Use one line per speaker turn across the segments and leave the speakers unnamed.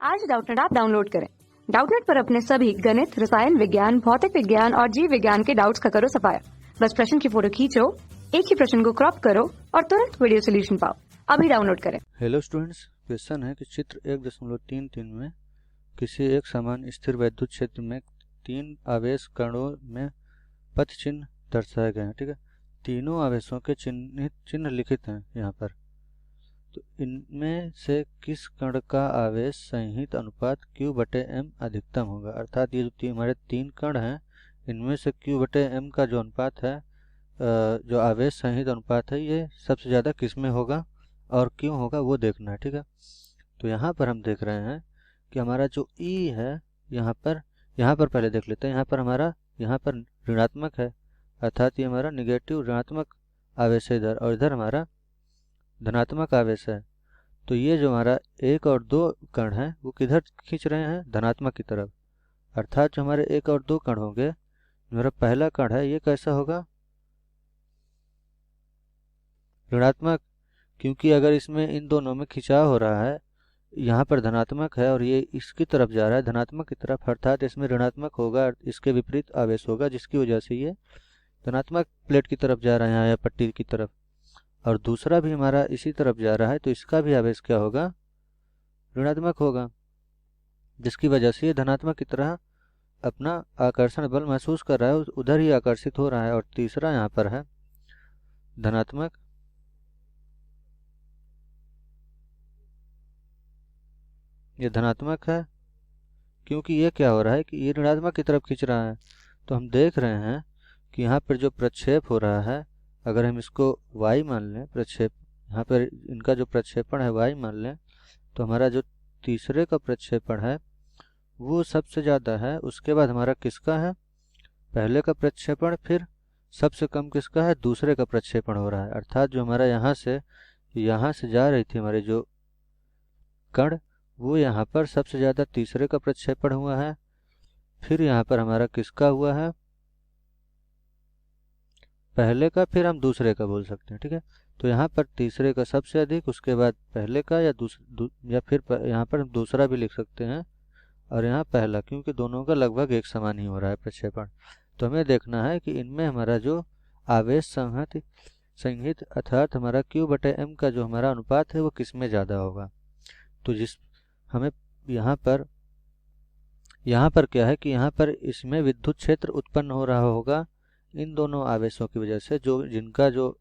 आज Doubtnut app download करें। Doubtnut पर अपने सभी गणित, रसायन विज्ञान, भौतिक विज्ञान और जीव विज्ञान के डाउट्स का करो सफाया। बस प्रश्न की फोटो खींचो, एक ही प्रश्न को क्रॉप करो और तुरंत वीडियो सोल्यूशन पाओ। अभी डाउनलोड करें।
हेलो स्टूडेंट्स, क्वेश्चन है कि चित्र 1.33 में किसी एक समान स्थिर वैद्युत क्षेत्र में 3 आवेश कणों में पथ चिन्ह दर्शाए गए हैं। ठीक है, तीनों आवेशों के चिन्ह लिखित हैं यहाँ पर। तो इनमें से किस कण का आवेश संहित अनुपात Q/m अधिकतम होगा। अर्थात ये जो हमारे 3 कण हैं, इनमें से Q/m का जो अनुपात है, जो आवेश संहित अनुपात है, ये सबसे ज़्यादा किस में होगा और क्यों होगा वो देखना है। ठीक है, तो यहाँ पर हम देख रहे हैं कि हमारा जो E है, यहाँ पर पहले देख लेते हैं। यहाँ पर ऋणात्मक है, अर्थात ये हमारा निगेटिव ऋणात्मक आवेश है इधर, और इधर हमारा धनात्मक आवेश है। तो ये जो हमारा 1 और 2 कण हैं वो किधर खींच रहे हैं, धनात्मक की तरफ। अर्थात जो हमारे 1 और 2 कण होंगे, मेरा पहला कण है ये कैसा होगा, ऋणात्मक, क्योंकि अगर इसमें इन दोनों में खिंचाव हो रहा है, यहाँ पर धनात्मक है और ये इसकी तरफ जा रहा है धनात्मक की तरफ, अर्थात इसमें ऋणात्मक होगा, इसके विपरीत आवेश होगा, जिसकी वजह से ये धनात्मक प्लेट की तरफ जा रहा है, यहाँ पट्टी की तरफ। और दूसरा भी हमारा इसी तरफ जा रहा है, तो इसका भी आवेश क्या होगा, ऋणात्मक होगा, जिसकी वजह से ये धनात्मक की तरह अपना आकर्षण बल महसूस कर रहा है, उधर ही आकर्षित हो रहा है। और तीसरा यहाँ पर है धनात्मक, ये धनात्मक है क्योंकि ये क्या हो रहा है कि ये ऋणात्मक की तरफ खींच रहा है। तो हम देख रहे हैं कि यहाँ पर जो प्रक्षेप हो रहा है, अगर हम इसको y मान लें, प्रक्षेप यहाँ पर इनका जो प्रक्षेपण है y मान लें, तो हमारा जो तीसरे का प्रक्षेपण है वो सबसे ज़्यादा है। उसके बाद हमारा किसका है, पहले का प्रक्षेपण, फिर सबसे कम किसका है, दूसरे का प्रक्षेपण हो रहा है। अर्थात जो हमारा यहाँ से जा रही थी हमारी जो कण, वो यहाँ पर सबसे ज़्यादा तीसरे का प्रक्षेपण हुआ है, फिर यहाँ पर हमारा किसका हुआ है, पहले का, फिर हम दूसरे का बोल सकते हैं। ठीक है, तो यहाँ पर तीसरे का सबसे अधिक, उसके बाद पहले का, या फिर यहाँ पर हम दूसरा भी लिख सकते हैं, और यहाँ पहला, क्योंकि दोनों का लगभग एक समान ही हो रहा है प्रक्षेपण। तो हमें देखना है कि इनमें हमारा जो आवेश संहित अर्थात हमारा Q/m का जो हमारा अनुपात है वो किस में ज़्यादा होगा। तो हमें यहाँ पर क्या है कि यहाँ पर इसमें विद्युत क्षेत्र उत्पन्न हो रहा होगा इन दोनों आवेशों की वजह से, जिनका जो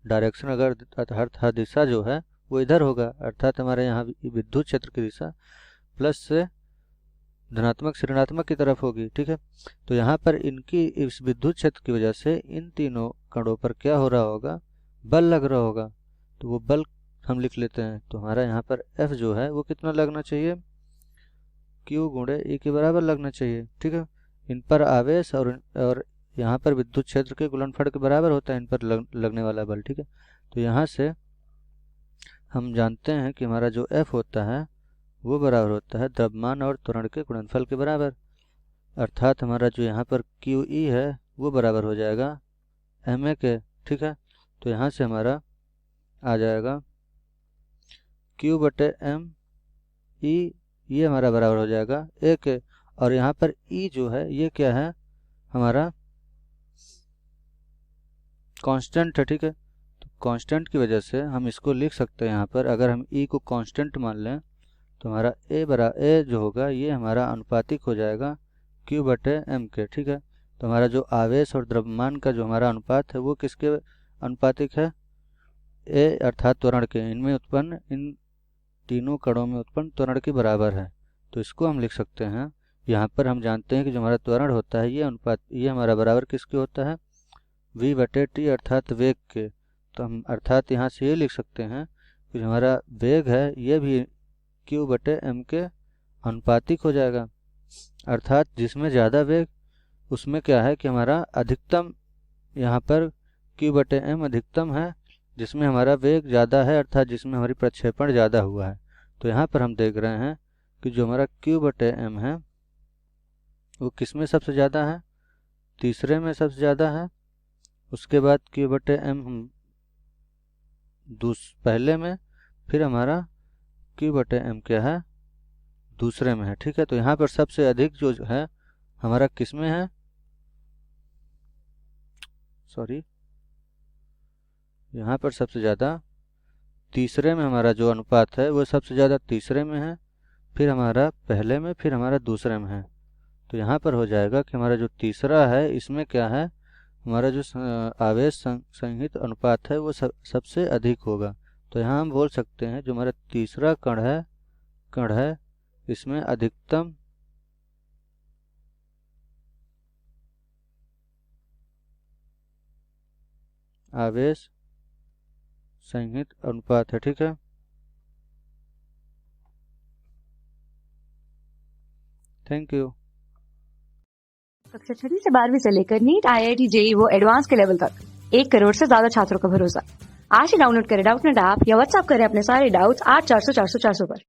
डायरेक्शन अगर अर्थात दिशा जो है वो इधर होगा, अर्थात हमारे यहाँ विद्युत क्षेत्र की दिशा प्लस से धनात्मक से ऋणात्मक की तरफ होगी। ठीक है, तो यहाँ पर इनकी इस विद्युत क्षेत्र की वजह से इन तीनों कणों पर क्या हो रहा होगा, बल लग रहा होगा। तो वो बल हम लिख लेते हैं। तो हमारा यहाँ पर F जो है वो कितना लगना चाहिए, Q/E के बराबर लगना चाहिए। ठीक है, इन पर आवेश और यहाँ पर विद्युत क्षेत्र के गुणनफल के बराबर होता है इन पर लगने वाला बल। ठीक है, तो यहाँ से हम जानते हैं कि हमारा जो F होता है वो बराबर होता है द्रव्यमान और त्वरण के गुणनफल के बराबर। अर्थात हमारा जो यहाँ पर QE है वो बराबर हो जाएगा MA के। ठीक है, तो यहाँ से हमारा आ जाएगा Q/m E, ये हमारा बराबर हो जाएगा A के। और यहाँ पर E जो है ये क्या है, हमारा कांस्टेंट है। ठीक है, तो कांस्टेंट की वजह से हम इसको लिख सकते हैं, यहाँ पर अगर हम E को कांस्टेंट मान लें तो हमारा A जो होगा ये हमारा अनुपातिक हो जाएगा Q/m के। ठीक है, तो हमारा जो आवेश और द्रव्यमान का जो हमारा अनुपात है वो किसके अनुपातिक है, A अर्थात त्वरण के, इनमें उत्पन्न इन तीनों कणों में उत्पन्न त्वरण के बराबर है। तो इसको हम लिख सकते हैं, यहाँ पर हम जानते हैं कि जो हमारा त्वरण होता है ये हमारा बराबर किसके होता है, v/t अर्थात वेग के। तो हम अर्थात यहाँ से ये लिख सकते हैं कि जो हमारा वेग है ये भी Q/m के अनुपातिक हो जाएगा। अर्थात जिसमें ज़्यादा वेग उसमें क्या है कि हमारा अधिकतम, यहाँ पर Q/m अधिकतम है, जिसमें हमारा वेग ज़्यादा है, अर्थात जिसमें हमारी प्रक्षेपण ज़्यादा हुआ है। तो यहाँ पर हम देख रहे हैं कि जो हमारा Q/m है वो किस में सबसे ज़्यादा है, तीसरे में सबसे ज़्यादा है। उसके बाद Q/m हम पहले में, फिर हमारा Q/m क्या है, दूसरे में है। ठीक है, तो यहाँ पर सबसे अधिक जो है हमारा किस में है, सॉरी, यहाँ पर सबसे ज़्यादा तीसरे में हमारा जो अनुपात है वो सबसे ज़्यादा तीसरे में है, फिर हमारा पहले में, फिर हमारा दूसरे में है। तो यहाँ पर हो जाएगा कि हमारा जो तीसरा है इसमें क्या है, हमारा जो आवेश संहित अनुपात है वो सबसे अधिक होगा। तो यहाँ हम बोल सकते हैं जो हमारा तीसरा कण है इसमें अधिकतम आवेश संहित अनुपात है। ठीक है, थैंक यू।
कक्षा 6वीं से 12वीं से लेकर नीट, IIT, JEE वो एडवांस के लेवल तक 1 करोड़ से ज्यादा छात्रों का भरोसा। आज ही डाउनलोड करें डाउटनेट ऐप या व्हाट्सएप करें अपने सारे डाउट्स 8400 400 400 पर।